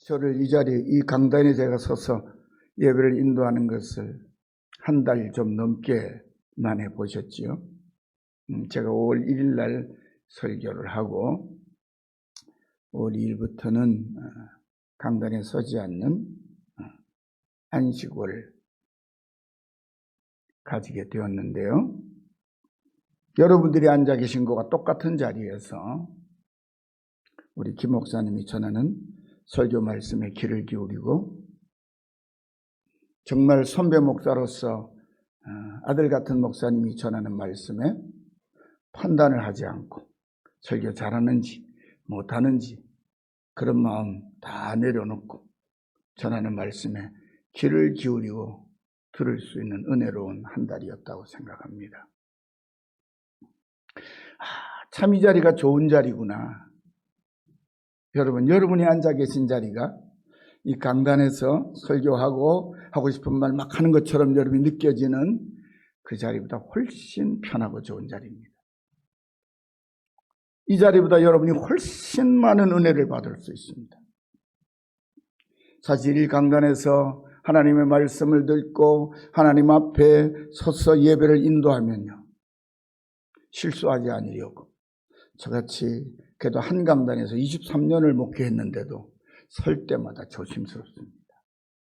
저를 이 자리에, 이 강단에 제가 서서 예배를 인도하는 것을 한 달 좀 넘게 만해 보셨지요. 제가 5월 1일 날 설교를 하고 5월 2일부터는 강단에 서지 않는 안식월을 가지게 되었는데요. 여러분들이 앉아 계신 것과 똑같은 자리에서 우리 김 목사님이 전하는 설교 말씀에 귀를 기울이고 정말 선배 목사로서 아들 같은 목사님이 전하는 말씀에 판단을 하지 않고 설교 잘하는지 못하는지 그런 마음 다 내려놓고 전하는 말씀에 귀를 기울이고 들을 수 있는 은혜로운 한 달이었다고 생각합니다. 참 이 자리가 좋은 자리구나. 여러분이 앉아 계신 자리가 이 강단에서 설교하고 하고 싶은 말 막 하는 것처럼 여러분이 느껴지는 그 자리보다 훨씬 편하고 좋은 자리입니다. 이 자리보다 여러분이 훨씬 많은 은혜를 받을 수 있습니다. 사실 이 강단에서 하나님의 말씀을 듣고 하나님 앞에 서서 예배를 인도하면요, 실수하지 않으려고 저같이 그래도 한 강단에서 23년을 목회했는데도 설 때마다 조심스럽습니다.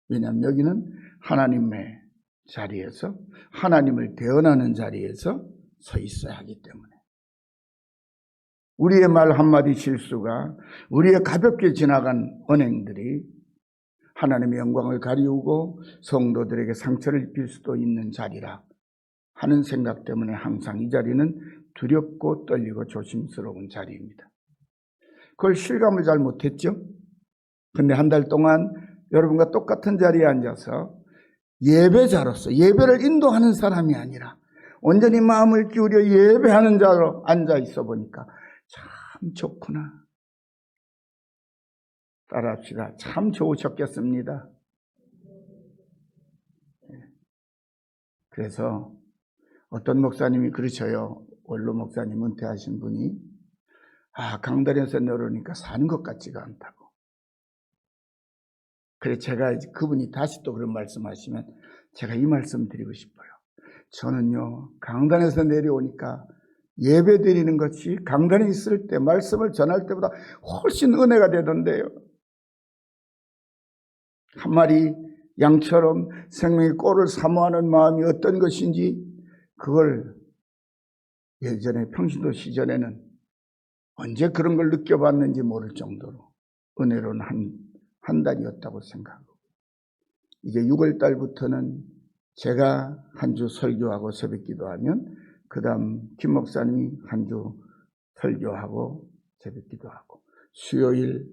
왜냐하면 여기는 하나님의 자리에서 하나님을 대언하는 자리에서 서 있어야 하기 때문에 우리의 말 한마디 실수가 우리의 가볍게 지나간 언행들이 하나님의 영광을 가리우고 성도들에게 상처를 입힐 수도 있는 자리라 하는 생각 때문에 항상 이 자리는 두렵고 떨리고 조심스러운 자리입니다. 그걸 실감을 잘 못했죠? 근데 한 달 동안 여러분과 똑같은 자리에 앉아서 예배자로서 예배를 인도하는 사람이 아니라 온전히 마음을 기울여 예배하는 자로 앉아 있어 보니까 참 좋구나. 따라합시다. 참 좋으셨겠습니다. 그래서 어떤 목사님이 그러셔요. 원로 목사님 은퇴하신 분이 강단에서 내려오니까 사는 것 같지가 않다고. 그래서 제가 그분이 다시 또 그런 말씀하시면 제가 이 말씀 드리고 싶어요. 저는요 강단에서 내려오니까 예배 드리는 것이 강단에 있을 때 말씀을 전할 때보다 훨씬 은혜가 되던데요. 한 마리 양처럼 생명의 꼴을 사모하는 마음이 어떤 것인지 그걸 예전에 평신도 시절에는 언제 그런 걸 느껴봤는지 모를 정도로 은혜로운 한 달이었다고 생각하고 이제 6월 달부터는 제가 한 주 설교하고 새벽 기도하면 그 다음 김 목사님이 한 주 설교하고 새벽 기도하고 수요일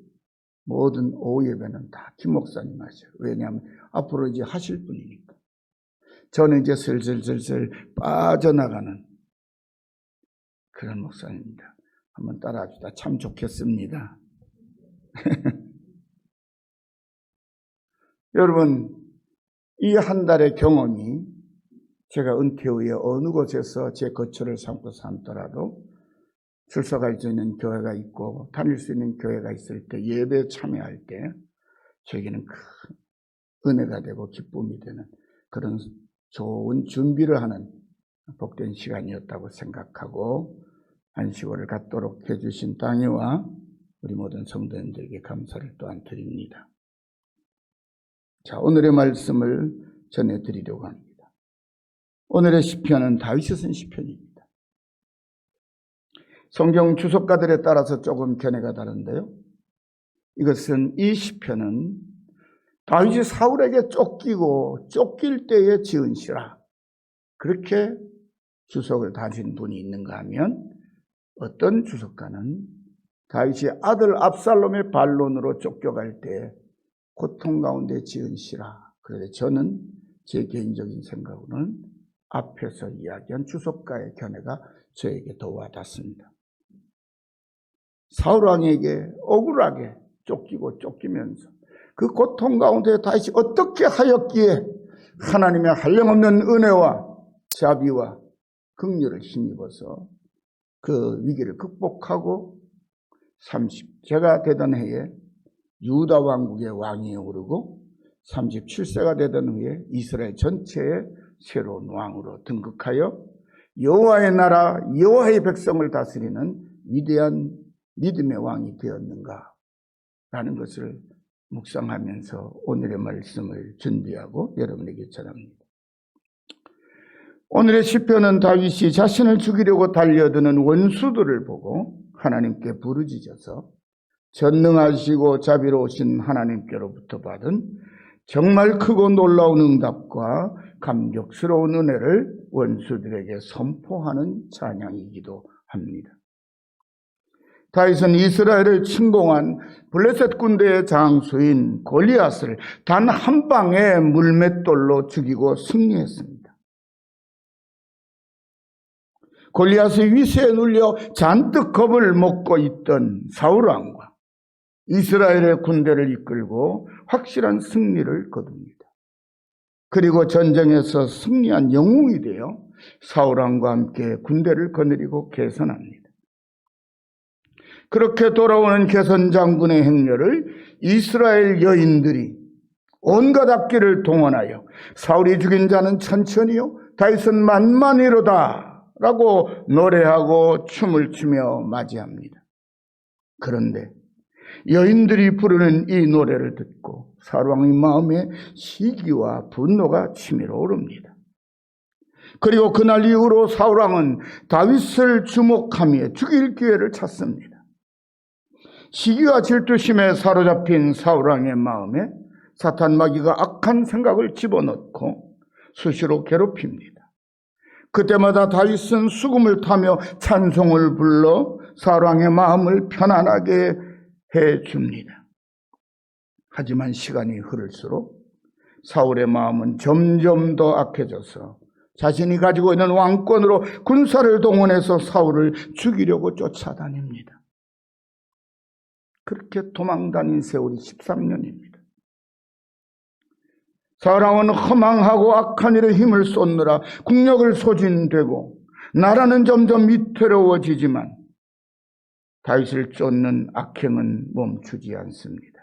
모든 오후 예배는 다 김 목사님 하셔요. 왜냐하면 앞으로 이제 하실 분이니까. 저는 이제 슬슬 빠져나가는 그런 목사님입니다. 한번 따라합시다. 참 좋겠습니다. 여러분, 이 한 달의 경험이 제가 은퇴 후에 어느 곳에서 제 거처를 삼고 살더라도 출석할 수 있는 교회가 있고 다닐 수 있는 교회가 있을 때 예배에 참여할 때 저에게는 큰 은혜가 되고 기쁨이 되는 그런 좋은 준비를 하는 복된 시간이었다고 생각하고 안식월을 갖도록 해주신 땅에와 우리 모든 성도님들에게 감사를 또한 드립니다. 자, 오늘의 말씀을 전해드리려고 합니다. 오늘의 시편은 다윗이 쓴 시편입니다. 성경 주석가들에 따라서 조금 견해가 다른데요. 이것은 이 시편은 다윗이 사울에게 쫓기고 쫓길 때에 지은 시라. 그렇게 주석을 다신 분이 있는가 하면 어떤 주석가는 다윗이 아들 압살롬의 반론으로 쫓겨갈 때 고통 가운데 지은 시라. 그래서 저는 제 개인적인 생각으로는 앞에서 이야기한 주석가의 견해가 저에게 더 와닿습니다. 사울왕에게 억울하게 쫓기고 쫓기면서 그 고통 가운데 다윗이 어떻게 하였기에 하나님의 한량없는 은혜와 자비와 긍휼을 힘입어서 그 위기를 극복하고 30제가 되던 해에 유다 왕국의 왕위에 오르고 37세가 되던 후에 이스라엘 전체의 새로운 왕으로 등극하여 여호와의 나라, 여호와의 백성을 다스리는 위대한 믿음의 왕이 되었는가 라는 것을 묵상하면서 오늘의 말씀을 준비하고 여러분에게 전합니다. 오늘의 시편은 다윗이 자신을 죽이려고 달려드는 원수들을 보고 하나님께 부르짖어서 전능하시고 자비로우신 하나님께로부터 받은 정말 크고 놀라운 응답과 감격스러운 은혜를 원수들에게 선포하는 찬양이기도 합니다. 다윗은 이스라엘을 침공한 블레셋 군대의 장수인 골리앗을 단 한 방에 물맷돌로 죽이고 승리했습니다. 골리앗의 위세에 눌려 잔뜩 겁을 먹고 있던 사울왕과 이스라엘의 군대를 이끌고 확실한 승리를 거둡니다. 그리고 전쟁에서 승리한 영웅이 되어 사울왕과 함께 군대를 거느리고 개선합니다. 그렇게 돌아오는 개선 장군의 행렬을 이스라엘 여인들이 온갖 악기를 동원하여 사울이 죽인 자는 천천히요 다윗은 만만히로다 라고 노래하고 춤을 추며 맞이합니다. 그런데 여인들이 부르는 이 노래를 듣고 사울왕의 마음에 시기와 분노가 치밀어 오릅니다. 그리고 그날 이후로 사울왕은 다윗을 주목하며 죽일 기회를 찾습니다. 시기와 질투심에 사로잡힌 사울왕의 마음에 사탄 마귀가 악한 생각을 집어넣고 수시로 괴롭힙니다. 그때마다 다윗은 수금을 타며 찬송을 불러 사울왕의 마음을 편안하게 해줍니다. 하지만 시간이 흐를수록 사울의 마음은 점점 더 악해져서 자신이 가지고 있는 왕권으로 군사를 동원해서 사울을 죽이려고 쫓아다닙니다. 그렇게 도망다닌 세월이 13년입니다. 사울왕은 허망하고 악한 일에 힘을 쏟느라 국력을 소진되고 나라는 점점 위태로워지지만 다윗을 쫓는 악행은 멈추지 않습니다.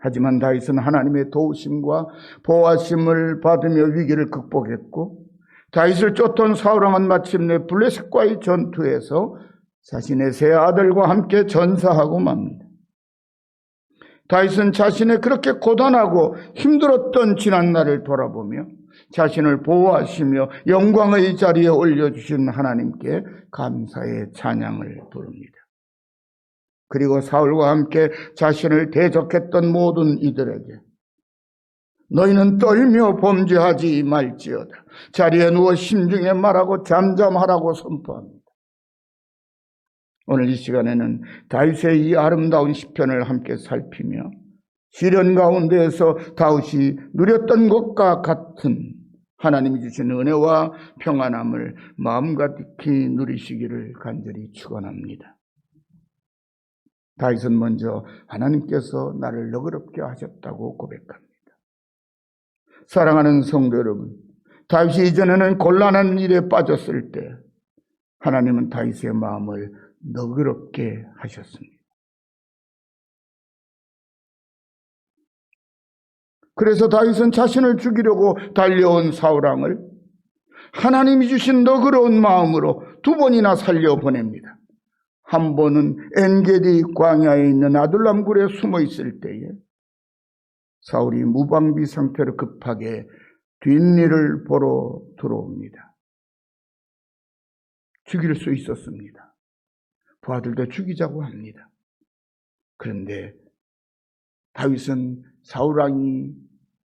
하지만 다윗은 하나님의 도우심과 보호하심을 받으며 위기를 극복했고 다윗을 쫓던 사울왕은 마침내 블레셋과의 전투에서 자신의 세 아들과 함께 전사하고 맙니다. 다윗은 자신의 그렇게 고단하고 힘들었던 지난날을 돌아보며 자신을 보호하시며 영광의 자리에 올려주신 하나님께 감사의 찬양을 부릅니다. 그리고 사울과 함께 자신을 대적했던 모든 이들에게 너희는 떨며 범죄하지 말지어다. 자리에 누워 심중에 말하고 잠잠하라고 선포합니다. 오늘 이 시간에는 다윗의 이 아름다운 시편을 함께 살피며 시련 가운데에서 다윗이 누렸던 것과 같은 하나님이 주신 은혜와 평안함을 마음과 깊이 누리시기를 간절히 축원합니다. 다윗은 먼저 하나님께서 나를 너그럽게 하셨다고 고백합니다. 사랑하는 성도 여러분, 다윗이 이전에는 곤란한 일에 빠졌을 때 하나님은 다윗의 마음을 너그럽게 하셨습니다. 그래서 다윗은 자신을 죽이려고 달려온 사울왕을 하나님이 주신 너그러운 마음으로 두 번이나 살려보냅니다. 한 번은 엔게디 광야에 있는 아둘람 굴에 숨어 있을 때에 사울이 무방비 상태로 급하게 뒷일을 보러 들어옵니다. 죽일 수 있었습니다. 부하들도 죽이자고 합니다. 그런데 다윗은 사울왕이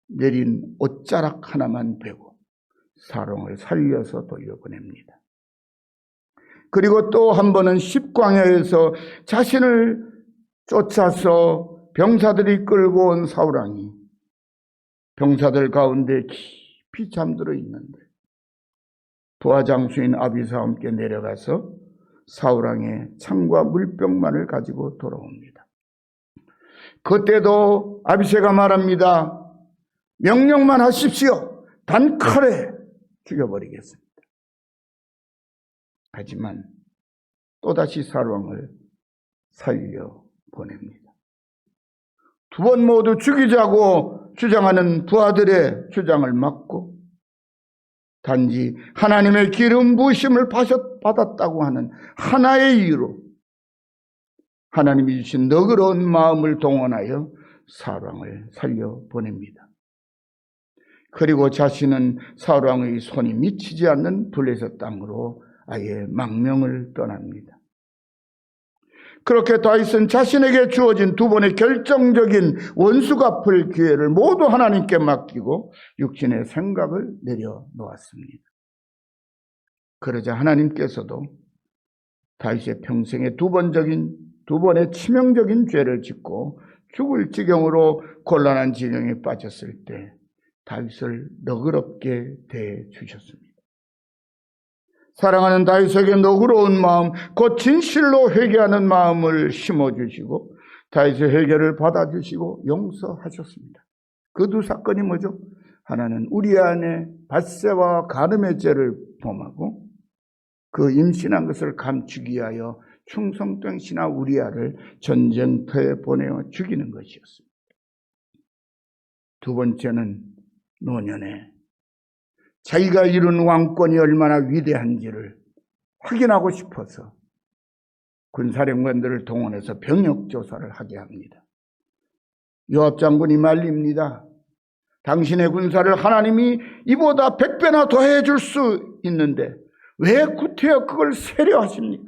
내린 옷자락 하나만 베고 사울왕을 살려서 돌려보냅니다. 그리고 또 한 번은 십광야에서 자신을 쫓아서 병사들이 끌고 온 사울왕이 병사들 가운데 깊이 잠들어 있는데 부하장수인 아비사와 함께 내려가서 사울왕의 창과 물병만을 가지고 돌아옵니다. 그때도 아비새가 말합니다. 명령만 하십시오. 단칼에 죽여버리겠습니다. 하지만 또다시 사울왕을 살려보냅니다. 두 번 모두 죽이자고 주장하는 부하들의 주장을 막고 단지 하나님의 기름 부으심을 받았다고 하는 하나의 이유로 하나님이 주신 너그러운 마음을 동원하여 사울왕을 살려보냅니다. 그리고 자신은 사울왕의 손이 미치지 않는 블레셋 땅으로 아예 망명을 떠납니다. 그렇게 다윗은 자신에게 주어진 두 번의 결정적인 원수 갚을 기회를 모두 하나님께 맡기고 육신의 생각을 내려놓았습니다. 그러자 하나님께서도 다윗의 평생에 두 번의 치명적인 죄를 짓고 죽을 지경으로 곤란한 지경에 빠졌을 때 다윗을 너그럽게 대해주셨습니다. 사랑하는 다윗에게 너그러운 마음, 곧 진실로 회개하는 마음을 심어주시고 다윗의 회개를 받아주시고 용서하셨습니다. 그 두 사건이 뭐죠? 하나는 우리아 안에 밧세와 가늠의 죄를 범하고 그 임신한 것을 감추기 위하여 충성병신아 우리아를 전쟁터에 보내어 죽이는 것이었습니다. 두 번째는 노년에 자기가 이룬 왕권이 얼마나 위대한지를 확인하고 싶어서 군사령관들을 동원해서 병력조사를 하게 합니다. 요압 장군이 말립니다. 당신의 군사를 하나님이 이보다 100배나 더해 줄 수 있는데 왜 구태여 그걸 세려 하십니까?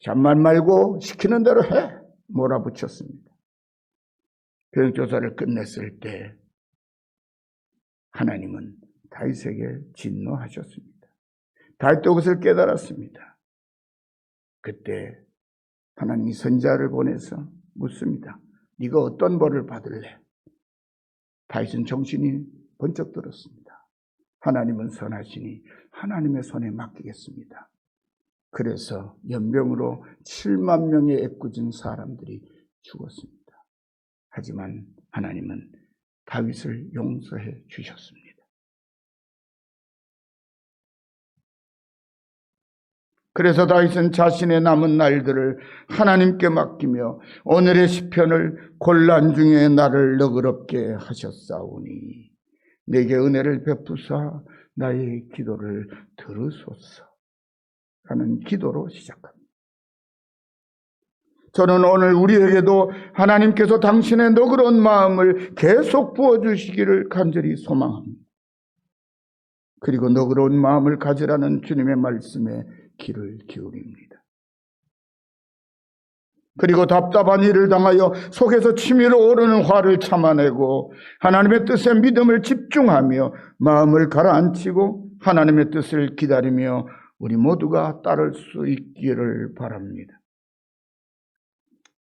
잠만 말고 시키는 대로 해 몰아붙였습니다. 병력조사를 끝냈을 때 하나님은 다윗에게 진노하셨습니다. 다윗도 그것을 깨달았습니다. 그때 하나님이 선지자를 보내서 묻습니다. 네가 어떤 벌을 받을래? 다윗은 정신이 번쩍 들었습니다. 하나님은 선하시니 하나님의 손에 맡기겠습니다. 그래서 연병으로 7만 명의 애꿎은 사람들이 죽었습니다. 하지만 하나님은 다윗을 용서해 주셨습니다. 그래서 다윗은 자신의 남은 날들을 하나님께 맡기며 오늘의 시편을 곤란 중에 나를 너그럽게 하셨사오니 내게 은혜를 베푸사 나의 기도를 들으소서 라는 기도로 시작합니다. 저는 오늘 우리에게도 하나님께서 당신의 너그러운 마음을 계속 부어주시기를 간절히 소망합니다. 그리고 너그러운 마음을 가지라는 주님의 말씀에 귀를 기울입니다. 그리고 답답한 일을 당하여 속에서 치밀어 오르는 화를 참아내고 하나님의 뜻에 믿음을 집중하며 마음을 가라앉히고 하나님의 뜻을 기다리며 우리 모두가 따를 수 있기를 바랍니다.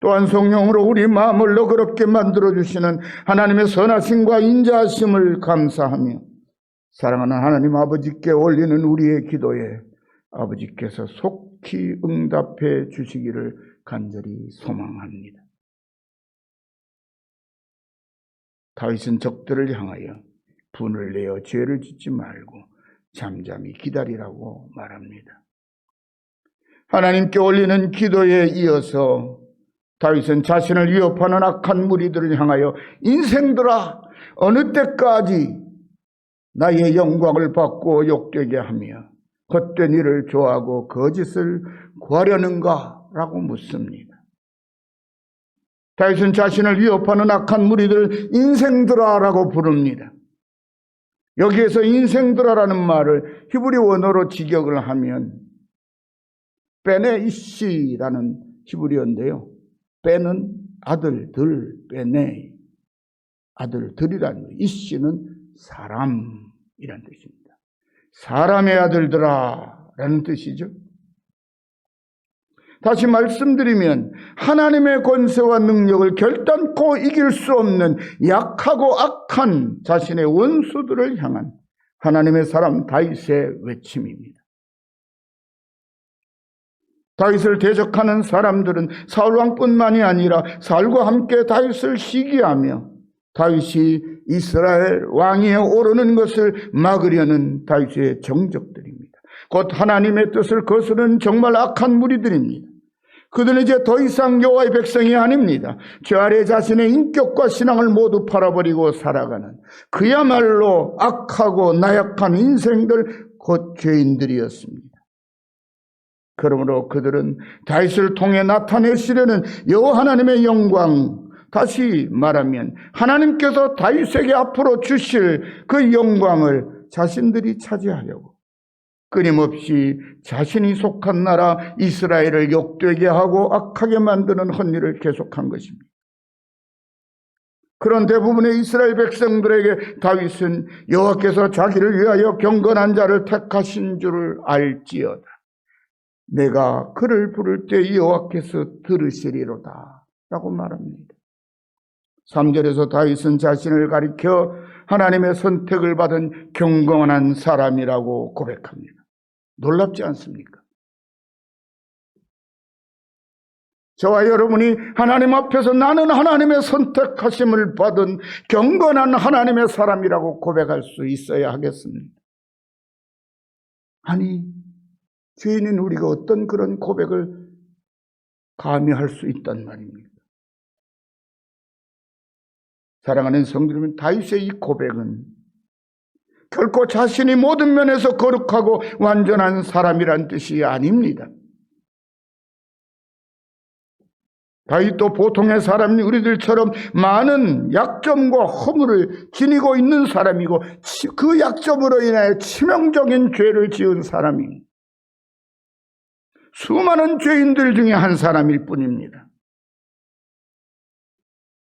또한 성령으로 우리 마음을 너그럽게 만들어주시는 하나님의 선하심과 인자하심을 감사하며 사랑하는 하나님 아버지께 올리는 우리의 기도에 아버지께서 속히 응답해 주시기를 간절히 소망합니다. 다윗은 적들을 향하여 분을 내어 죄를 짓지 말고 잠잠히 기다리라고 말합니다. 하나님께 올리는 기도에 이어서 다윗은 자신을 위협하는 악한 무리들을 향하여 인생들아 어느 때까지 나의 영광을 받고 욕되게 하며 헛된 일을 좋아하고 거짓을 구하려는가? 라고 묻습니다. 다윗은 자신을 위협하는 악한 무리들 인생들아 라고 부릅니다. 여기에서 인생들아라는 말을 히브리 원어로 직역을 하면 베네 이시라는 히브리어인데요. 베는 아들들, 베네 아들들이라는 거예요. 이시는 사람이라는 뜻입니다. 사람의 아들들아 라는 뜻이죠. 다시 말씀드리면 하나님의 권세와 능력을 결단코 이길 수 없는 약하고 악한 자신의 원수들을 향한 하나님의 사람 다윗의 외침입니다. 다윗을 대적하는 사람들은 사울왕뿐만이 아니라 사울과 함께 다윗을 시기하며 다윗이 이스라엘 왕위에 오르는 것을 막으려는 다윗의 정적들입니다. 곧 하나님의 뜻을 거스르는 정말 악한 무리들입니다. 그들은 이제 더 이상 여호와의 백성이 아닙니다. 죄 아래 자신의 인격과 신앙을 모두 팔아버리고 살아가는 그야말로 악하고 나약한 인생들, 곧 죄인들이었습니다. 그러므로 그들은 다윗을 통해 나타내시려는 여호와 하나님의 영광, 다시 말하면 하나님께서 다윗에게 앞으로 주실 그 영광을 자신들이 차지하려고 끊임없이 자신이 속한 나라 이스라엘을 욕되게 하고 악하게 만드는 헛일을 계속한 것입니다. 그런 대부분의 이스라엘 백성들에게 다윗은 여호와께서 자기를 위하여 경건한 자를 택하신 줄을 알지어다. 내가 그를 부를 때 여호와께서 들으시리로다 라고 말합니다. 3절에서 다윗은 자신을 가리켜 하나님의 선택을 받은 경건한 사람이라고 고백합니다. 놀랍지 않습니까? 저와 여러분이 하나님 앞에서 나는 하나님의 선택하심을 받은 경건한 하나님의 사람이라고 고백할 수 있어야 하겠습니다. 아니, 죄인인 우리가 어떤 그런 고백을 감히 할 수 있단 말입니까? 사랑하는 성도 여러분, 다윗의 이 고백은 결코 자신이 모든 면에서 거룩하고 완전한 사람이란 뜻이 아닙니다. 다윗도 보통의 사람이 우리들처럼 많은 약점과 허물을 지니고 있는 사람이고 그 약점으로 인하여 치명적인 죄를 지은 사람입니다. 수많은 죄인들 중에 한 사람일 뿐입니다.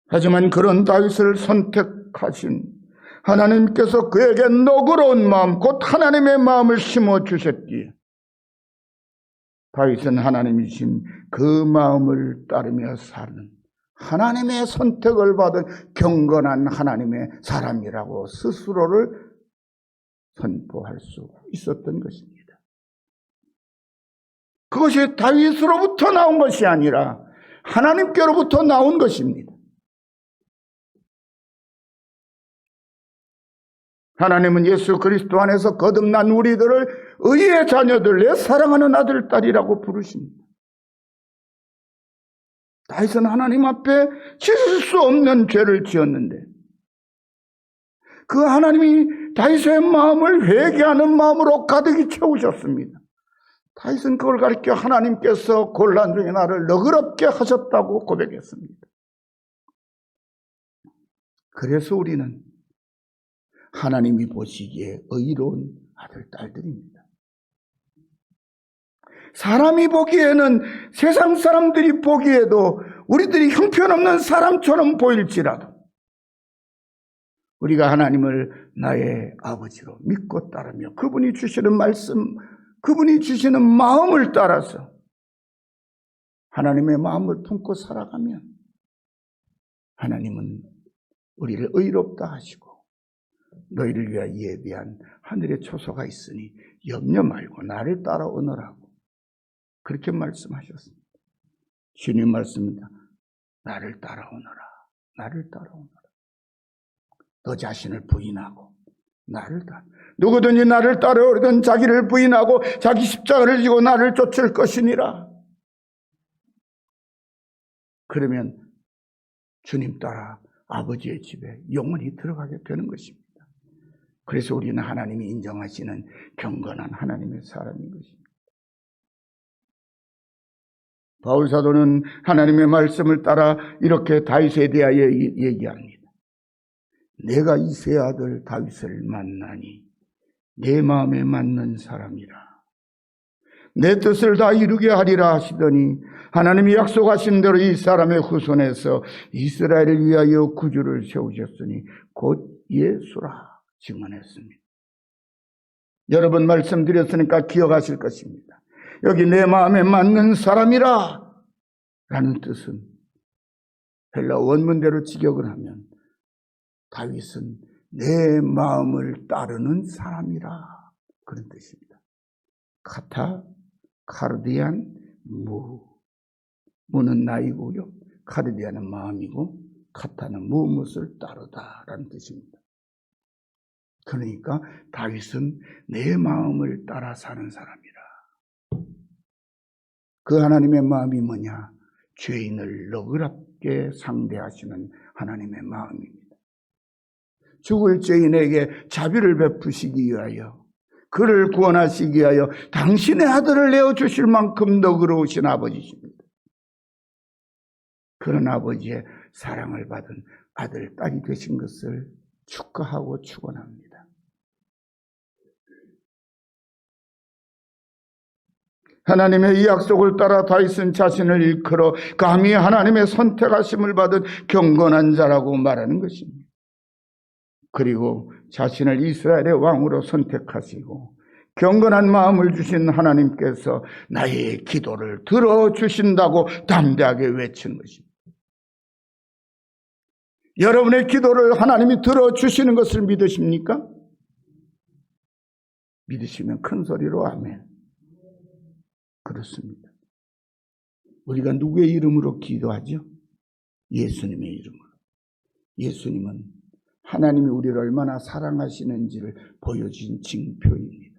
하지만 그런 다윗을 선택하신 하나님께서 그에게 너그러운 마음, 곧 하나님의 마음을 심어주셨기에 다윗은 하나님이 주신 그 마음을 따르며 사는 하나님의 선택을 받은 경건한 하나님의 사람이라고 스스로를 선포할 수 있었던 것입니다. 그것이 다윗으로부터 나온 것이 아니라 하나님께로부터 나온 것입니다. 하나님은 예수 그리스도 안에서 거듭난 우리들을 의의 자녀들, 내 사랑하는 아들, 딸이라고 부르십니다. 다윗은 하나님 앞에 씻을 수 없는 죄를 지었는데 그 하나님이 다윗의 마음을 회개하는 마음으로 가득히 채우셨습니다. 다윗은 그걸 가리켜 하나님께서 곤란 중에 나를 너그럽게 하셨다고 고백했습니다. 그래서 우리는 하나님이 보시기에 의로운 아들, 딸들입니다. 사람이 보기에는, 세상 사람들이 보기에도 우리들이 형편없는 사람처럼 보일지라도 우리가 하나님을 나의 아버지로 믿고 따르며 그분이 주시는 말씀, 그분이 주시는 마음을 따라서 하나님의 마음을 품고 살아가면 하나님은 우리를 의롭다 하시고 너희를 위하여 예비한 하늘의 초소가 있으니 염려 말고 나를 따라오너라고 그렇게 말씀하셨습니다. 주님 말씀입니다. 나를 따라오너라. 나를 따라오너라. 너 자신을 부인하고 나를 따라. 누구든지 나를 따라오려든 자기를 부인하고 자기 십자가를 지고 나를 쫓을 것이니라. 그러면 주님 따라 아버지의 집에 영원히 들어가게 되는 것입니다. 그래서 우리는 하나님이 인정하시는 경건한 하나님의 사람인 것입니다. 바울 사도는 하나님의 말씀을 따라 이렇게 다윗에 대하여 얘기합니다. 내가 이새의 아들 다윗을 만나니 내 마음에 맞는 사람이라. 내 뜻을 다 이루게 하리라 하시더니 하나님이 약속하신 대로 이 사람의 후손에서 이스라엘을 위하여 구주를 세우셨으니 곧 예수라 증언했습니다. 여러 번 말씀드렸으니까 기억하실 것입니다. 여기 내 마음에 맞는 사람이라 라는 뜻은 헬라 원문대로 직역을 하면 다윗은 내 마음을 따르는 사람이라 그런 뜻입니다. 카타, 카르디안, 무는 나이고요. 카르디안은 마음이고 카타는 무엇을 따르다라는 뜻입니다. 그러니까 다윗은 내 마음을 따라 사는 사람이라. 그 하나님의 마음이 뭐냐? 죄인을 너그럽게 상대하시는 하나님의 마음입니다. 죽을 죄인에게 자비를 베푸시기 위하여, 그를 구원하시기 위하여 당신의 아들을 내어주실 만큼 너그러우신 아버지십니다. 그런 아버지의 사랑을 받은 아들, 딸이 되신 것을 축하하고 축원합니다. 하나님의 이 약속을 따라 다윗은 자신을 일컬어 감히 하나님의 선택하심을 받은 경건한 자라고 말하는 것입니다. 그리고 자신을 이스라엘의 왕으로 선택하시고 경건한 마음을 주신 하나님께서 나의 기도를 들어주신다고 담대하게 외치는 것입니다. 여러분의 기도를 하나님이 들어주시는 것을 믿으십니까? 믿으시면 큰 소리로 아멘. 그렇습니다. 우리가 누구의 이름으로 기도하죠? 예수님의 이름으로. 예수님은 하나님이 우리를 얼마나 사랑하시는지를 보여준 징표입니다.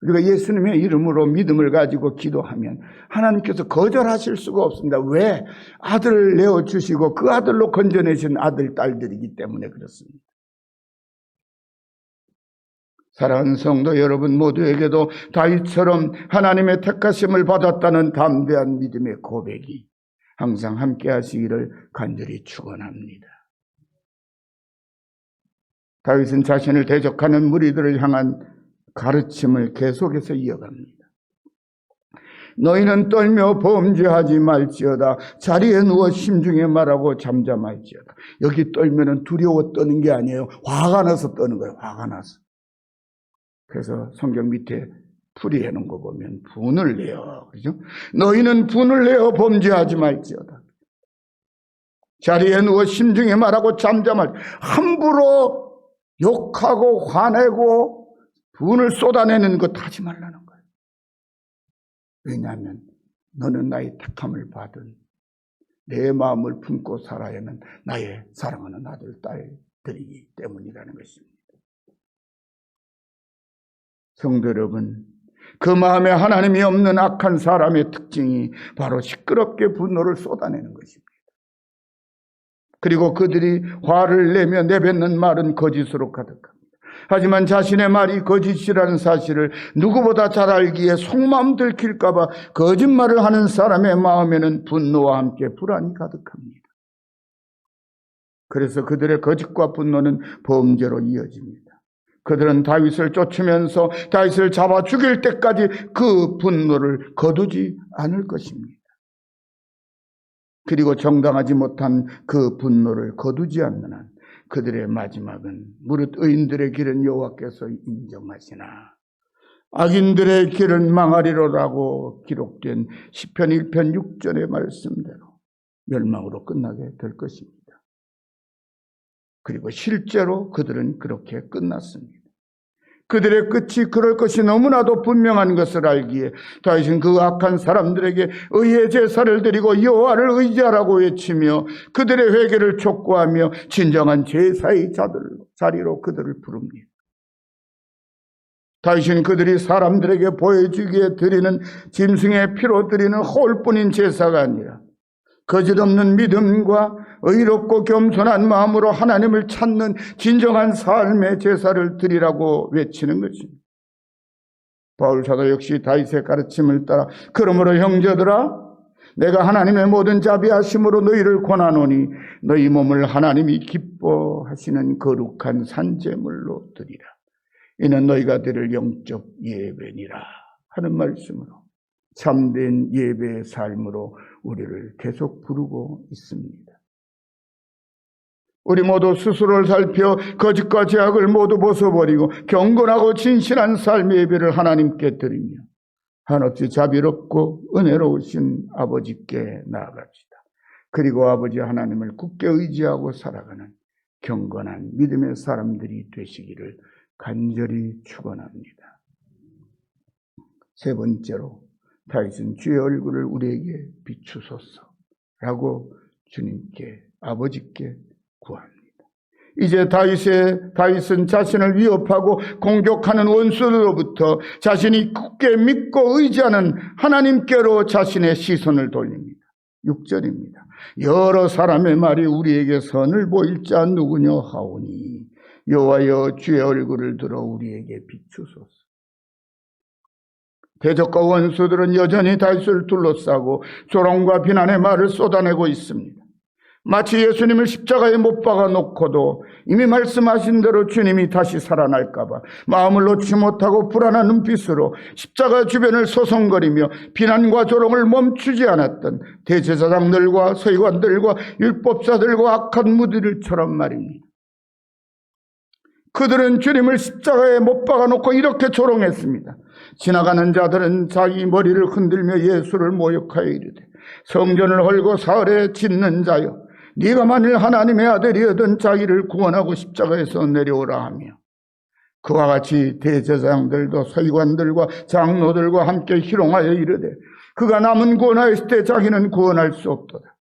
우리가 예수님의 이름으로 믿음을 가지고 기도하면 하나님께서 거절하실 수가 없습니다. 왜? 아들을 내어주시고 그 아들로 건져내신 아들, 딸들이기 때문에 그렇습니다. 사랑하는 성도 여러분 모두에게도 다윗처럼 하나님의 택하심을 받았다는 담대한 믿음의 고백이 항상 함께 하시기를 간절히 축원합니다. 다윗은 자신을 대적하는 무리들을 향한 가르침을 계속해서 이어갑니다. 너희는 떨며 범죄하지 말지어다. 자리에 누워 심중에 말하고 잠잠할지어다. 여기 떨면은 두려워 떠는 게 아니에요. 화가 나서 떠는 거예요. 화가 나서. 그래서 성경 밑에 풀이 해놓은 거 보면 분을 내어. 그죠? 너희는 분을 내어 범죄하지 말지어다. 자리에 누워 심중에 말하고 잠잠할. 함부로 욕하고 화내고 분을 쏟아내는 것 하지 말라는 거예요. 왜냐하면 너는 나의 택함을 받은 내 마음을 품고 살아야 하는 나의 사랑하는 아들, 딸들이기 때문이라는 것입니다. 성도 여러분, 그 마음에 하나님이 없는 악한 사람의 특징이 바로 시끄럽게 분노를 쏟아내는 것입니다. 그리고 그들이 화를 내며 내뱉는 말은 거짓으로 가득합니다. 하지만 자신의 말이 거짓이라는 사실을 누구보다 잘 알기에 속마음 들킬까 봐 거짓말을 하는 사람의 마음에는 분노와 함께 불안이 가득합니다. 그래서 그들의 거짓과 분노는 범죄로 이어집니다. 그들은 다윗을 쫓으면서 다윗을 잡아 죽일 때까지 그 분노를 거두지 않을 것입니다. 그리고 정당하지 못한 그 분노를 거두지 않는 한 그들의 마지막은 무릇 의인들의 길은 여호와께서 인정하시나 악인들의 길은 망하리로라고 기록된 시편 1편 6절의 말씀대로 멸망으로 끝나게 될 것입니다. 그리고 실제로 그들은 그렇게 끝났습니다. 그들의 끝이 그럴 것이 너무나도 분명한 것을 알기에 다윗은 그 악한 사람들에게 의의 제사를 드리고 여호와를 의지하라고 외치며 그들의 회개를 촉구하며 진정한 제사의 자리로 그들을 부릅니다. 다윗은 그들이 사람들에게 보여주기에 드리는 짐승의 피로 드리는 허울뿐인 제사가 아니라 거짓없는 믿음과 의롭고 겸손한 마음으로 하나님을 찾는 진정한 삶의 제사를 드리라고 외치는 것입니다. 바울 사도 역시 다윗의 가르침을 따라 그러므로 형제들아 내가 하나님의 모든 자비하심으로 너희를 권하노니 너희 몸을 하나님이 기뻐하시는 거룩한 산제물로 드리라. 이는 너희가 드릴 영적 예배니라 하는 말씀으로 참된 예배의 삶으로 우리를 계속 부르고 있습니다. 우리 모두 스스로를 살펴 거짓과 죄악을 모두 벗어버리고 경건하고 진실한 삶의 예배를 하나님께 드리며 한없이 자비롭고 은혜로우신 아버지께 나아갑시다. 그리고 아버지 하나님을 굳게 의지하고 살아가는 경건한 믿음의 사람들이 되시기를 간절히 축원합니다. 세 번째로 다윗은 주의 얼굴을 우리에게 비추소서라고 주님께 아버지께 구합니다. 이제 다윗은 자신을 위협하고 공격하는 원수로부터 자신이 굳게 믿고 의지하는 하나님께로 자신의 시선을 돌립니다. 6절입니다. 여러 사람의 말이 우리에게 선을 보일 자 누구냐 하오니 여호와여 주의 얼굴을 들어 우리에게 비추소서. 대적과 원수들은 여전히 다윗을 둘러싸고 조롱과 비난의 말을 쏟아내고 있습니다. 마치 예수님을 십자가에 못 박아 놓고도 이미 말씀하신 대로 주님이 다시 살아날까 봐 마음을 놓지 못하고 불안한 눈빛으로 십자가 주변을 소송거리며 비난과 조롱을 멈추지 않았던 대제사장들과 서기관들과 율법사들과 악한 무리들처럼 말입니다. 그들은 주님을 십자가에 못 박아 놓고 이렇게 조롱했습니다. 지나가는 자들은 자기 머리를 흔들며 예수를 모욕하여 이르되 성전을 헐고 사흘에 짓는 자여 네가 만일 하나님의 아들이어든 자기를 구원하고 십자가에서 내려오라 하며 그와 같이 대제사장들도 서기관들과 장로들과 함께 희롱하여 이르되 그가 남은 구원하였을 때 자기는 구원할 수 없도다.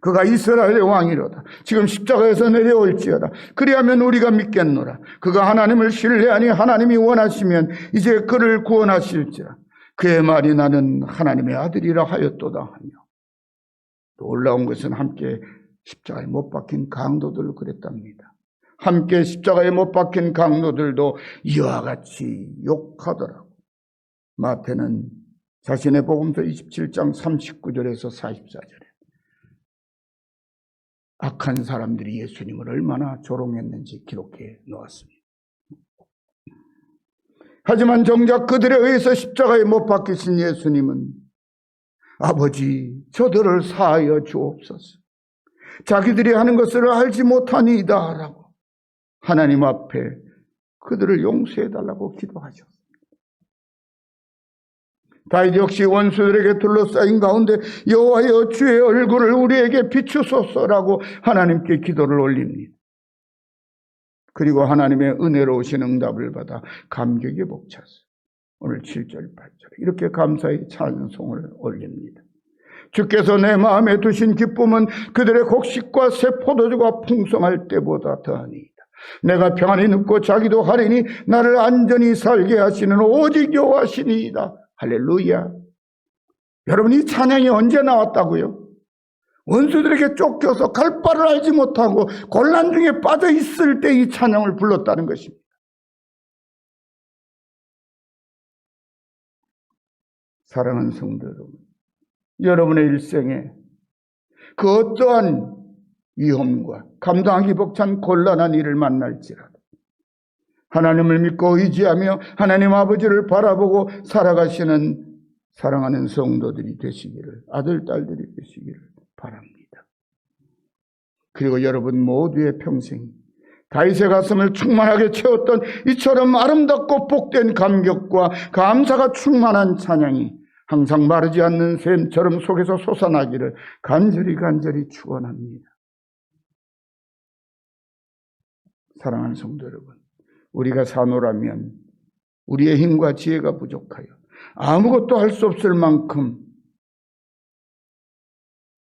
그가 이스라엘의 왕이로다. 지금 십자가에서 내려올지어다. 그리하면 우리가 믿겠노라. 그가 하나님을 신뢰하니 하나님이 원하시면 이제 그를 구원하실지라. 그의 말이 나는 하나님의 아들이라 하였도다 하며 놀라운 것은 함께 십자가에 못 박힌 강도들도 그랬답니다. 함께 십자가에 못 박힌 강도들도 이와 같이 욕하더라고. 마태는 자신의 복음서 27장 39절에서 44절에 악한 사람들이 예수님을 얼마나 조롱했는지 기록해 놓았습니다. 하지만 정작 그들에 의해서 십자가에 못 박히신 예수님은 아버지 저들을 사하여 주옵소서. 자기들이 하는 것을 알지 못하니이다 라고 하나님 앞에 그들을 용서해달라고 기도하셨습니다. 다윗 역시 원수들에게 둘러싸인 가운데 여호와여 주의 얼굴을 우리에게 비추소서라고 하나님께 기도를 올립니다. 그리고 하나님의 은혜로우신 응답을 받아 감격에 벅찼어요. 오늘 7절 8절 이렇게 감사의 찬송을 올립니다. 주께서 내 마음에 두신 기쁨은 그들의 곡식과 새 포도주가 풍성할 때보다 더하니이다. 내가 평안히 눕고 자기도 하리니 나를 안전히 살게 하시는 오직 여호와시니이다. 할렐루야. 여러분 이 찬양이 언제 나왔다고요? 원수들에게 쫓겨서 갈 바를 알지 못하고 곤란 중에 빠져 있을 때 이 찬양을 불렀다는 것입니다. 사랑하는 성도 여러분, 여러분의 일생에 그 어떠한 위험과 감당하기 벅찬 곤란한 일을 만날지라도 하나님을 믿고 의지하며 하나님 아버지를 바라보고 살아가시는 사랑하는 성도들이 되시기를, 아들, 딸들이 되시기를 바랍니다. 그리고 여러분 모두의 평생 다윗의 가슴을 충만하게 채웠던 이처럼 아름답고 복된 감격과 감사가 충만한 찬양이 항상 마르지 않는 샘처럼 속에서 솟아나기를 간절히 축원합니다. 사랑하는 성도 여러분, 우리가 사노라면 우리의 힘과 지혜가 부족하여 아무것도 할 수 없을 만큼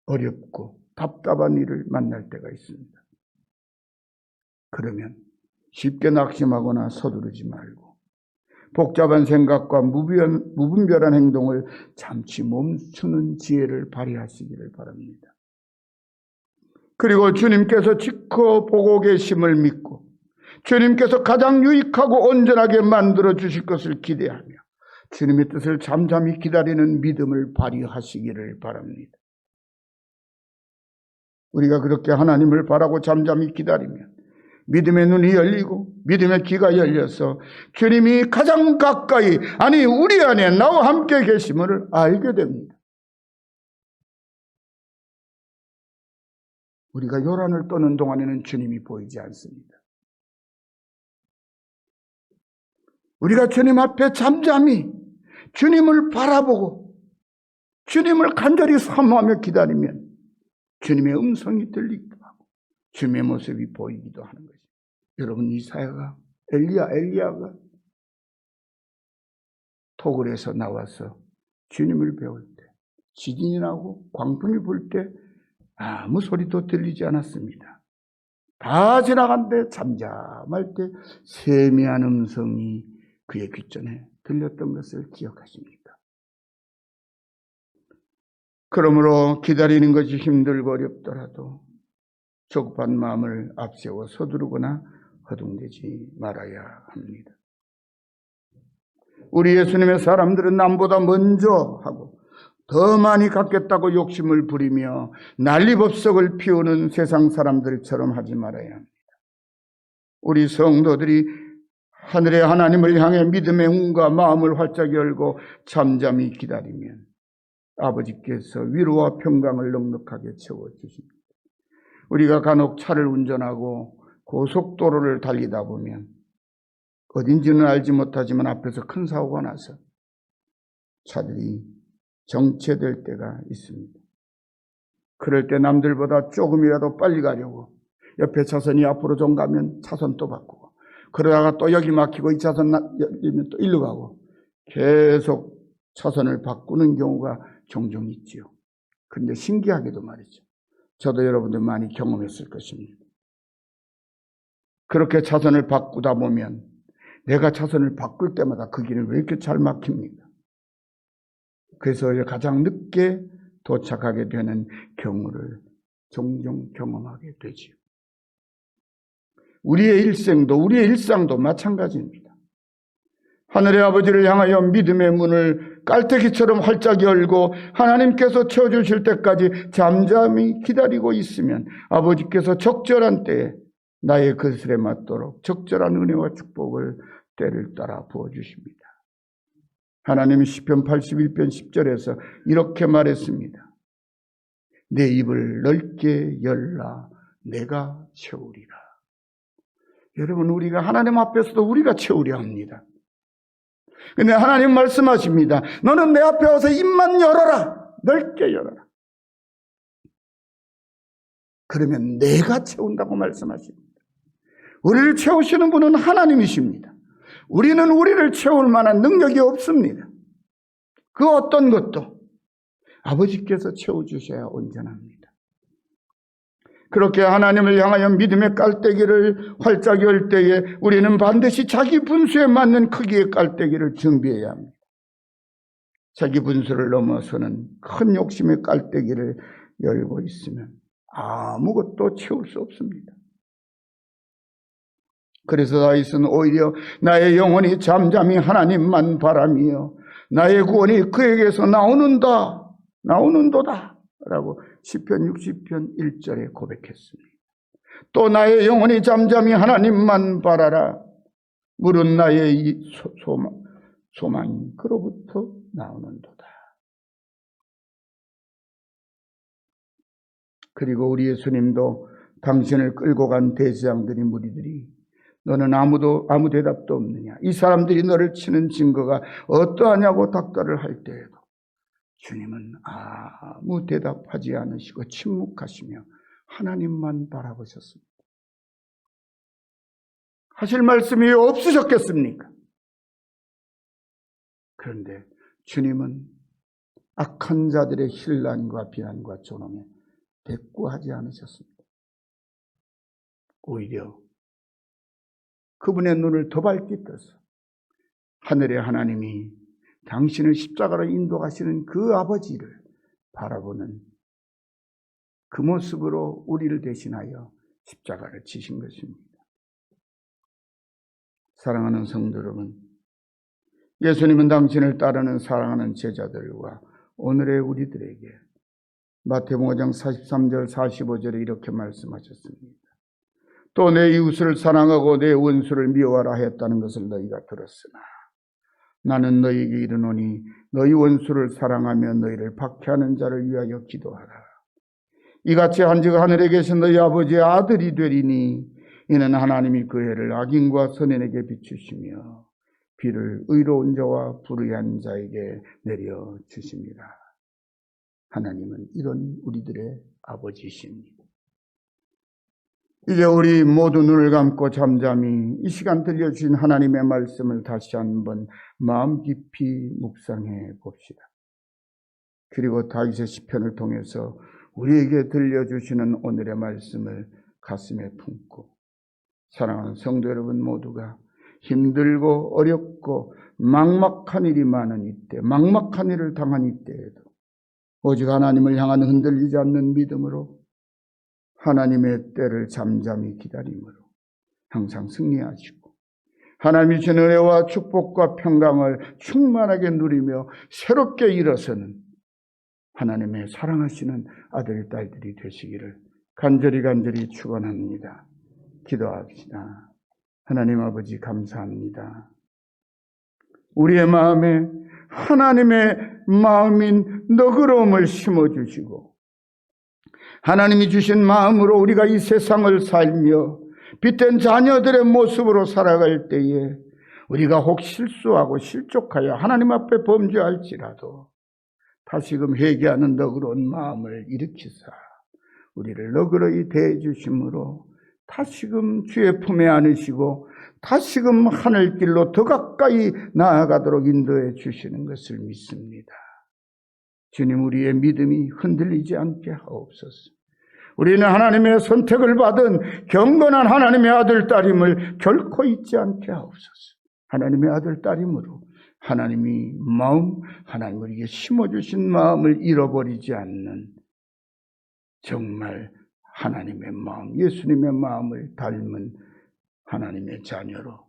어렵고 답답한 일을 만날 때가 있습니다. 그러면 쉽게 낙심하거나 서두르지 말고 복잡한 생각과 무분별한 행동을 잠시 멈추는 지혜를 발휘하시기를 바랍니다. 그리고 주님께서 지켜보고 계심을 믿고 주님께서 가장 유익하고 온전하게 만들어 주실 것을 기대하며 주님의 뜻을 잠잠히 기다리는 믿음을 발휘하시기를 바랍니다. 우리가 그렇게 하나님을 바라고 잠잠히 기다리면 믿음의 눈이 열리고 믿음의 귀가 열려서 주님이 가장 가까이, 아니 우리 안에 나와 함께 계심을 알게 됩니다. 우리가 요란을 떠는 동안에는 주님이 보이지 않습니다. 우리가 주님 앞에 잠잠히 주님을 바라보고 주님을 간절히 사모하며 기다리면 주님의 음성이 들리기도 하고 주님의 모습이 보이기도 하는 것입니다. 여러분 이사야가 엘리야가 토굴에서 나와서 주님을 배울 때 지진이 나고 광풍이 불 때 아무 소리도 들리지 않았습니다. 다 지나간데 잠잠할 때 세미한 음성이 그의 귓전에 들렸던 것을 기억하십니까? 그러므로 기다리는 것이 힘들고 어렵더라도 조급한 마음을 앞세워 서두르거나 허둥대지 말아야 합니다. 우리 예수님의 사람들은 남보다 먼저 하고 더 많이 갖겠다고 욕심을 부리며 난리법석을 피우는 세상 사람들처럼 하지 말아야 합니다. 우리 성도들이 하늘의 하나님을 향해 믿음의 눈과 마음을 활짝 열고 잠잠히 기다리면 아버지께서 위로와 평강을 넉넉하게 채워주십니다. 우리가 간혹 차를 운전하고 고속도로를 달리다 보면 어딘지는 알지 못하지만 앞에서 큰 사고가 나서 차들이 정체될 때가 있습니다. 그럴 때 남들보다 조금이라도 빨리 가려고 옆에 차선이 앞으로 좀 가면 차선 또 바꾸고, 그러다가 또 여기 막히고 이 차선 열리면 또 일로 가고 계속 차선을 바꾸는 경우가 종종 있지요. 그런데 신기하게도 말이죠. 저도 여러분들 많이 경험했을 것입니다. 그렇게 차선을 바꾸다 보면 내가 차선을 바꿀 때마다 그 길은 왜 이렇게 잘 막힙니까? 그래서 가장 늦게 도착하게 되는 경우를 종종 경험하게 되지요. 우리의 일생도, 우리의 일상도 마찬가지입니다. 하늘의 아버지를 향하여 믿음의 문을 깔때기처럼 활짝 열고 하나님께서 채워주실 때까지 잠잠히 기다리고 있으면 아버지께서 적절한 때에 나의 거슬에 맞도록 적절한 은혜와 축복을 때를 따라 부어주십니다. 하나님이 시편 81편 10절에서 이렇게 말했습니다. 내 입을 넓게 열라 내가 채우리라. 여러분, 우리가 하나님 앞에서도 우리가 채우려 합니다. 근데 하나님 말씀하십니다. 너는 내 앞에 와서 입만 열어라. 넓게 열어라. 그러면 내가 채운다고 말씀하십니다. 우리를 채우시는 분은 하나님이십니다. 우리는 우리를 채울 만한 능력이 없습니다. 그 어떤 것도 아버지께서 채워주셔야 온전합니다. 그렇게 하나님을 향하여 믿음의 깔때기를 활짝 열 때에 우리는 반드시 자기 분수에 맞는 크기의 깔때기를 준비해야 합니다. 자기 분수를 넘어서는 큰 욕심의 깔때기를 열고 있으면 아무것도 채울 수 없습니다. 그래서 다윗은 오히려 나의 영혼이 잠잠히 하나님만 바라며 나의 구원이 그에게서 나오는도다 라고 시편 60편 1절에 고백했습니다. 또 나의 영혼이 잠잠히 하나님만 바라라. 물은 나의 소망이 그로부터 나오는도다. 그리고 우리 예수님도 당신을 끌고 간 대제사장들이 무리들이 너는 아무 대답도 없느냐, 이 사람들이 너를 치는 증거가 어떠하냐고 닥달을 할 때에도 주님은 아무 대답하지 않으시고 침묵하시며 하나님만 바라보셨습니다. 하실 말씀이 없으셨겠습니까? 그런데 주님은 악한 자들의 혼란과 비난과 조롱에 대꾸하지 않으셨습니다. 오히려 그분의 눈을 더 밝게 떠서 하늘의 하나님이 당신을 십자가로 인도하시는 그 아버지를 바라보는 그 모습으로 우리를 대신하여 십자가를 지신 것입니다. 사랑하는 성도 여러분, 예수님은 당신을 따르는 사랑하는 제자들과 오늘의 우리들에게 마태복음 5장 43절 45절에 이렇게 말씀하셨습니다. 또 내 이웃을 사랑하고 내 원수를 미워하라 했다는 것을 너희가 들었으나 나는 너희에게 이르노니 너희 원수를 사랑하며 너희를 박해하는 자를 위하여 기도하라. 이같이 한즉 하늘에 계신 너희 아버지의 아들이 되리니 이는 하나님이 그 해를 악인과 선인에게 비추시며 비를 의로운 자와 불의한 자에게 내려주십니다. 하나님은 이런 우리들의 아버지이십니다. 이제 우리 모두 눈을 감고 잠잠히 이 시간 들려주신 하나님의 말씀을 다시 한번 마음 깊이 묵상해 봅시다. 그리고 다윗의 시편을 통해서 우리에게 들려주시는 오늘의 말씀을 가슴에 품고 사랑하는 성도 여러분 모두가 힘들고 어렵고 막막한 일이 많은 이때, 막막한 일을 당한 이때에도 오직 하나님을 향한 흔들리지 않는 믿음으로 하나님의 때를 잠잠히 기다림으로 항상 승리하시고 하나님이 주신 은혜와 축복과 평강을 충만하게 누리며 새롭게 일어서는 하나님의 사랑하시는 아들, 딸들이 되시기를 간절히 축원합니다. 기도합시다. 하나님 아버지 감사합니다. 우리의 마음에 하나님의 마음인 너그러움을 심어주시고 하나님이 주신 마음으로 우리가 이 세상을 살며 빛된 자녀들의 모습으로 살아갈 때에 우리가 혹 실수하고 실족하여 하나님 앞에 범죄할지라도 다시금 회개하는 너그러운 마음을 일으키사 우리를 너그러이 대해주심으로 다시금 주의 품에 안으시고 다시금 하늘길로 더 가까이 나아가도록 인도해 주시는 것을 믿습니다. 주님, 우리의 믿음이 흔들리지 않게 하옵소서. 우리는 하나님의 선택을 받은 경건한 하나님의 아들, 딸임을 결코 잊지 않게 하옵소서. 하나님의 아들, 딸임으로 하나님이 하나님 우리에게 심어주신 마음을 잃어버리지 않는 정말 하나님의 마음, 예수님의 마음을 닮은 하나님의 자녀로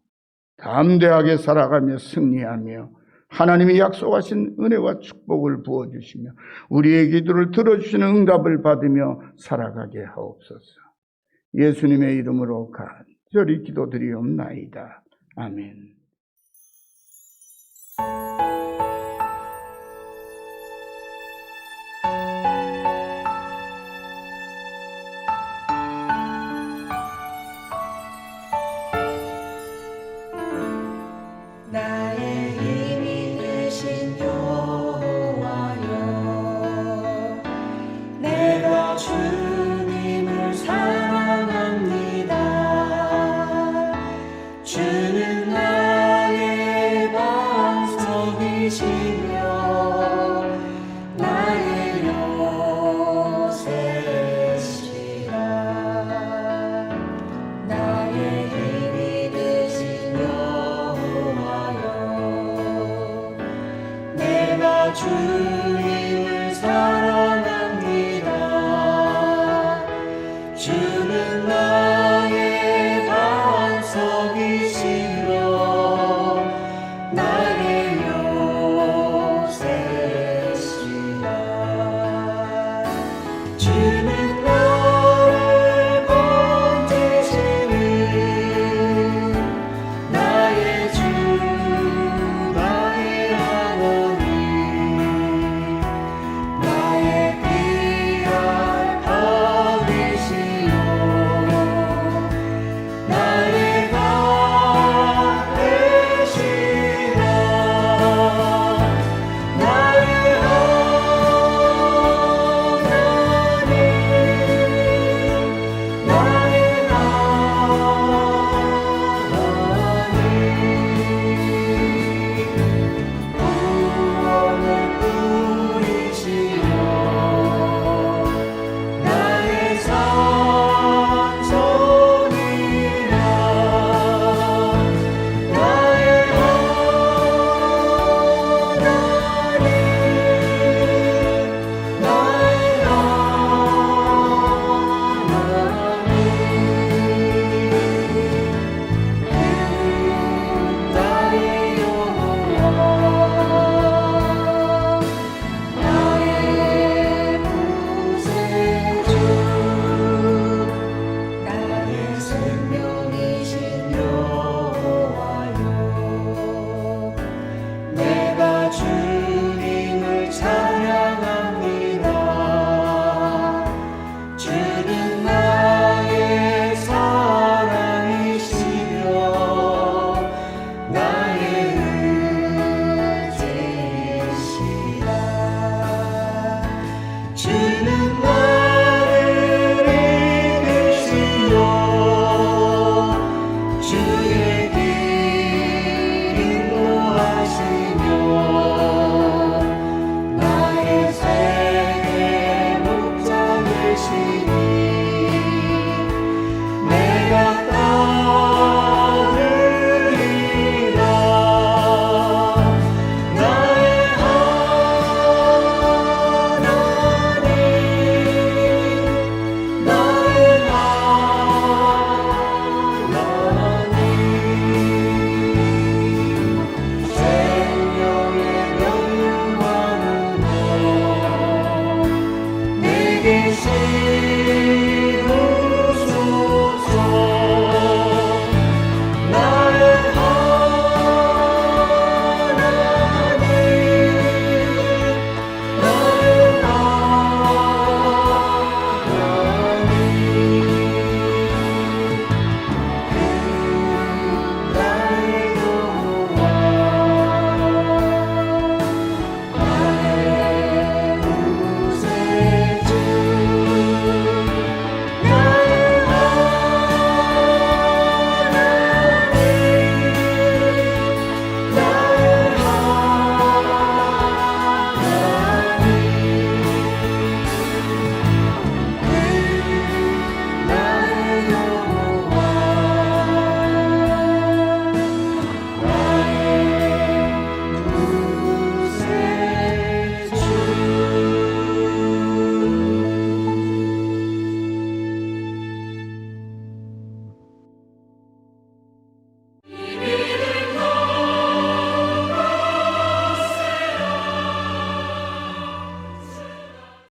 담대하게 살아가며 승리하며 하나님이 약속하신 은혜와 축복을 부어주시며 우리의 기도를 들어주시는 응답을 받으며 살아가게 하옵소서. 예수님의 이름으로 간절히 기도드리옵나이다. 아멘.